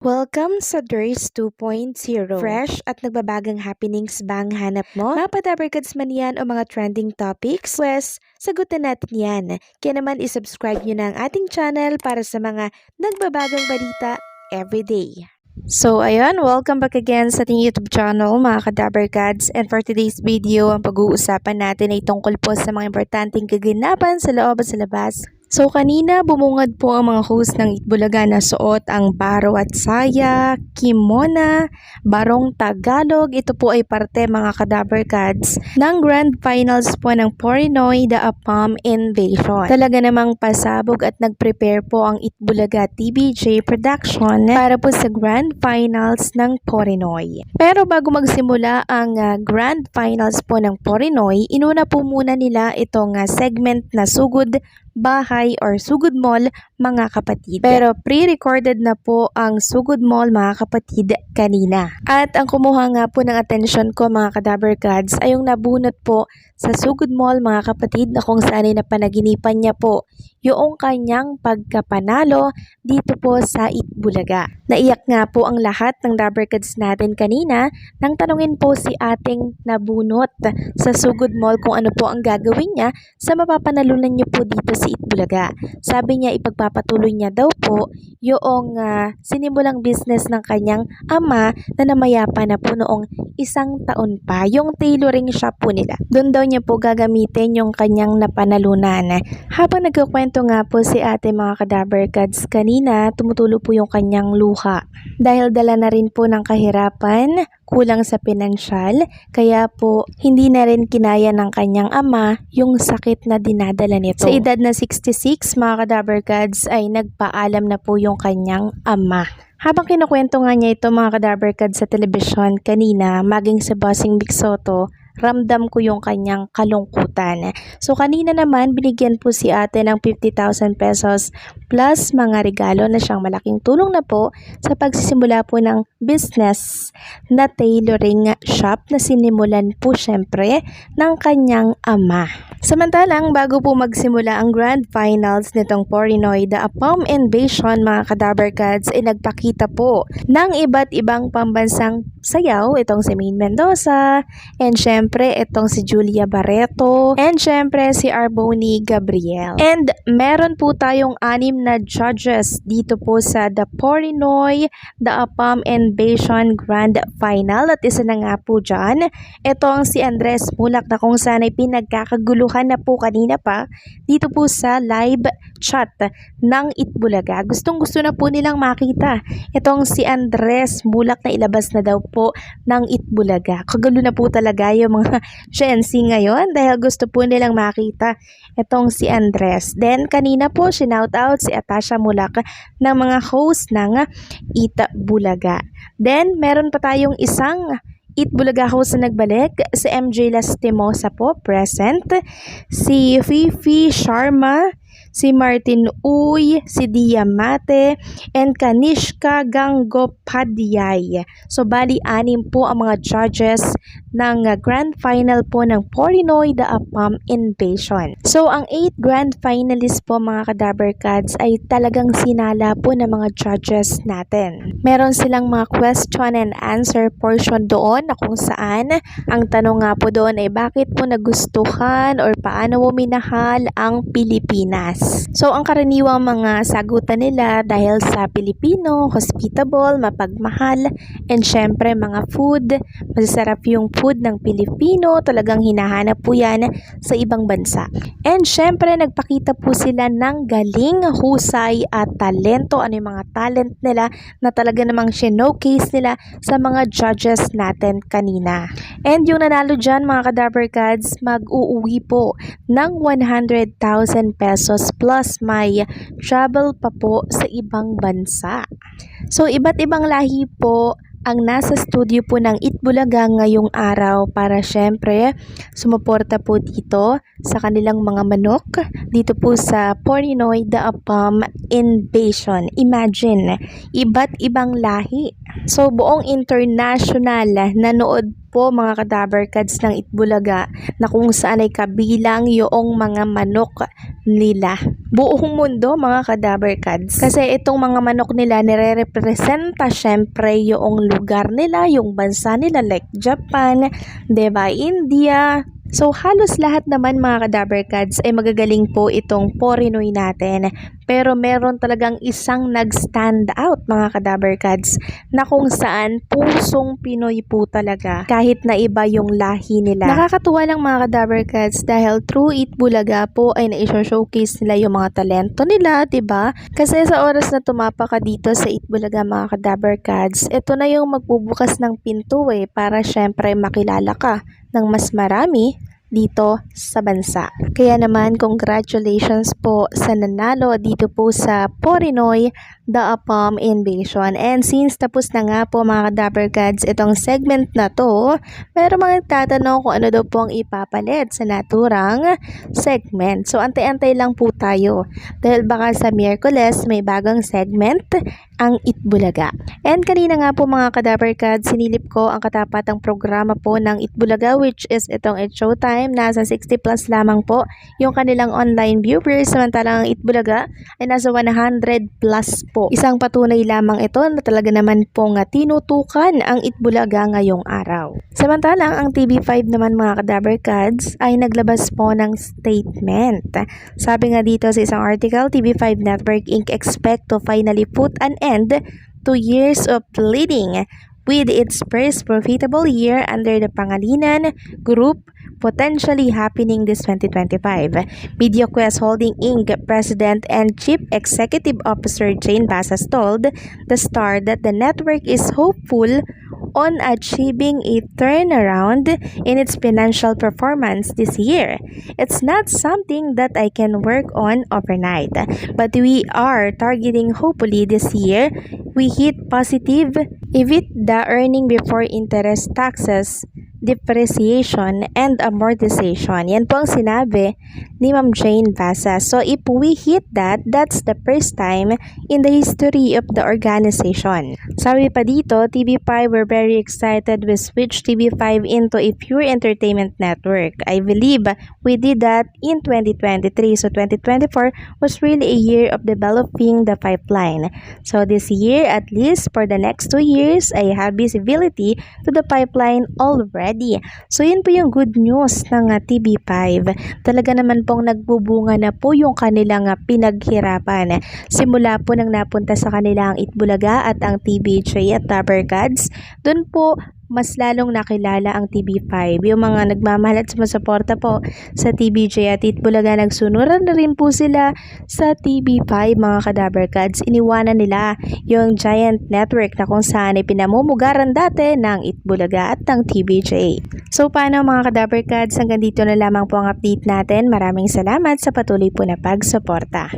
Welcome sa Durs 2.0. Fresh at nagbabagang happenings bang hanap mo? Mga padabarkads man yan o mga trending topics? Pwes, sagutin natin yan. Kaya naman isubscribe nyo na ang ating channel para sa mga nagbabagang balita everyday. So ayun, welcome back again sa ating YouTube channel mga kadabarkads, and for today's video, ang pag-uusapan natin ay tungkol po sa mga importanteng kaganapan sa loob at sa labas. So kanina bumungad po ang mga host ng Itbulaga na suot ang baro at saya, kimona, barong Tagalog. Ito po ay parte mga kadabarkads ng Grand Finals po ng Porinoy The APAM Invasion. Talaga namang pasabog at nag-prepare po ang Itbulaga TVJ Production para po sa Grand Finals ng Porinoy. Pero bago magsimula ang Grand Finals po ng Porinoy, inuna po muna nila itong segment na Sugod Bahay or Sugod Mall mga kapatid. Pero pre-recorded na po ang Sugod Mall mga kapatid kanina. At ang kumuha nga po ng atensyon ko mga kadabarkads ay yung nabunot po sa Sugod Mall mga kapatid, na kung saan ay napanaginipan niya po yung kanyang pagkapanalo dito po sa Itbulaga. Naiyak nga po ang lahat ng dabarkads natin kanina nang tanungin po si ating nabunot sa Sugod Mall kung ano po ang gagawin niya sa mapapanalunan niyo po dito sa Itbulaga. Sabi niya ipagpapatuloy niya daw po yung sinimulang business ng kanyang ama na namayapa na po noong 1 taon pa, yung tailoring shop po nila. Doon daw niya po gagamitin yung kanyang napanalunan. Habang nagkukwento nga po si ate mga kadabarkads kanina, tumutulo po yung kanyang luha. Dahil dala na rin po ng kahirapan, kulang sa pinansyal, kaya po hindi na rin kinaya ng kanyang ama yung sakit na dinadala nito. Sa edad na 66 mga kadabarkads ay nagpaalam na po yung kanyang ama. Habang kinukwento nga niya ito mga kadabarkads sa telebisyon kanina, maging si Bossing Big Soto, ramdam ko yung kanyang kalungkutan. So kanina naman binigyan po si ate ng 50,000 pesos plus mga regalo na siyang malaking tulong na po sa pagsisimula po ng business na tailoring shop na sinimulan po syempre ng kanyang ama. Samantalang bago po magsimula ang Grand Finals nitong Porinoy The APAM Invasion mga kadabarkads ay nagpakita po ng iba't ibang pambansang sayaw, itong si Maine Mendoza, and syempre itong si Julia Barreto, and syempre si Arboni Gabriel. And meron po tayong 6 na judges dito po sa The Porinoy The APAM Invasion Grand Final, at isa na nga po dyan itong si Andres Mulak, na kung saan ay pinagkakaguluhan na po kanina pa dito po sa live chat ng Itbulaga. Gustong gusto na po nilang makita itong si Andres Mulak na ilabas na daw po ng Itbulaga. Kagulo na po talaga yung mga Gen Z ngayon dahil gusto po nilang makita itong si Andres. Then kanina po shinout out si Atasha Mulak ng mga host ng Itbulaga. Then meron pa tayong isang Itbulaga host na nagbalik, si MJ Lastimosa po present, si Fifi Sharma, si Martin Uy, si Diamante, and Kanishka Gangopadiyay. So bali 6 po ang mga judges ng Grand Final po ng Porinoy The APAM Invasion. So ang 8 Grand Finalists po mga kadabarkads ay talagang sinala po ng mga judges natin. Meron silang mga question and answer portion doon na kung saan ang tanong nga po doon ay bakit po nagustuhan or paano mo minahal ang Pilipinas. So ang karaniwang mga sagutan nila dahil sa Pilipino, hospitable, mapagmahal, and syempre mga food, masasarap yung food ng Pilipino, talagang hinahanap po yan sa ibang bansa. And syempre nagpakita po sila ng galing, husay at talento, ano yung mga talent nila na talaga namang showcase nila sa mga judges natin kanina. And yung nanalo dyan mga kadabarkads, mag-uuwi po ng 100,000 pesos plus may travel pa po sa ibang bansa. So iba't ibang lahi po ang nasa studio po ng Itbulaga ngayong araw para syempre sumuporta po dito sa kanilang mga manok dito po sa Porinoy The APAM Invasion. Imagine, iba't ibang lahi. So buong international nanood po mga kadabarkads ng Itbulaga na kung saan ay kabilang yung mga manok nila. buong mundo mga kadaver cats. Kasi itong mga manok nila nire-representa syempre yung lugar nila, yung bansa nila like Japan, 'di ba, India. So halos lahat naman mga kadaver cats ay magagaling po itong Porinoy natin. Pero meron talagang isang nag-stand out mga kadaver cats na kung saan pusong Pinoy po talaga kahit na iba yung lahi nila. Nakakatuwa lang mga kadaver cats dahil through Eat Bulaga po ay na-showcase nila yung mga talento nila, 'di ba? Kasi sa oras na tumapa ka dito sa Eat Bulaga mga kadaver cats, ito na yung magbubukas ng pinto para syempre makilala ka ng mas marami dito sa bansa. Kaya naman congratulations po sa nanalo dito po sa Porinoy The Apam Invasion. And since tapos na nga po mga kadaver cats itong segment na to, pero mga tatanong kung ano daw po ang ipapalit sa naturang segment. So antay-antay lang po tayo dahil baka sa Miyerkules may bagong segment ang Eat Bulaga. And kanina nga po mga kadaver cats sinilip ko ang katapatang programa po ng Eat Bulaga which is itong It's Showtime. Nasa 60 plus lamang po yung kanilang online viewers, samantalang ang Eat Bulaga ay nasa 100 plus po. Isang patunay lamang ito na talaga naman pong tinutukan ang Eat Bulaga ngayong araw. Samantalang ang TV5 naman mga kadaver cats ay naglabas po ng statement. Sabi nga dito sa isang article, TV5 Network Inc. expect to finally put an end to years of bleeding with its first profitable year under the Pangilinan Group potentially happening this 2025. MediaQuest Holding Inc. President and Chief Executive Officer Jane Basas told the Star that the network is hopeful on achieving a turnaround in its financial performance this year. It's not something that I can work on overnight, but we are targeting hopefully this year we hit positive EBITDA, earning before interest, taxes, depreciation, and amortization. Yan po ang sinabi ni Ma'am Jane Basas. So if we hit that, that's the first time in the history of the organization. Sabi pa dito, TV5, we're very excited we switched TV5 into a pure entertainment network. I believe we did that in 2023. So 2024 was really a year of developing the pipeline. So this year, at least for the next 2 years, I have visibility to the pipeline already. So yun po yung good news ng TV5. Talaga naman pong nagbubunga na po yung kanilang pinaghirapan. Simula po nang napunta sa kanila ang Eat Bulaga at ang TVJ at Dabber Cats, doon po mas lalong nakilala ang TV5. Yung mga nagmamahal at sumusuporta po sa TVJ at Eat Bulaga, nagsunuran na rin po sila sa TV5 mga kadaver cats. Iniwanan nila yung giant network na kung saan ay pinamumugaran dati ng Eat Bulaga at ng TVJ. So paano mga kadaver cats, hanggang dito na lamang po ang update natin. Maraming salamat sa patuloy po na pagsuporta.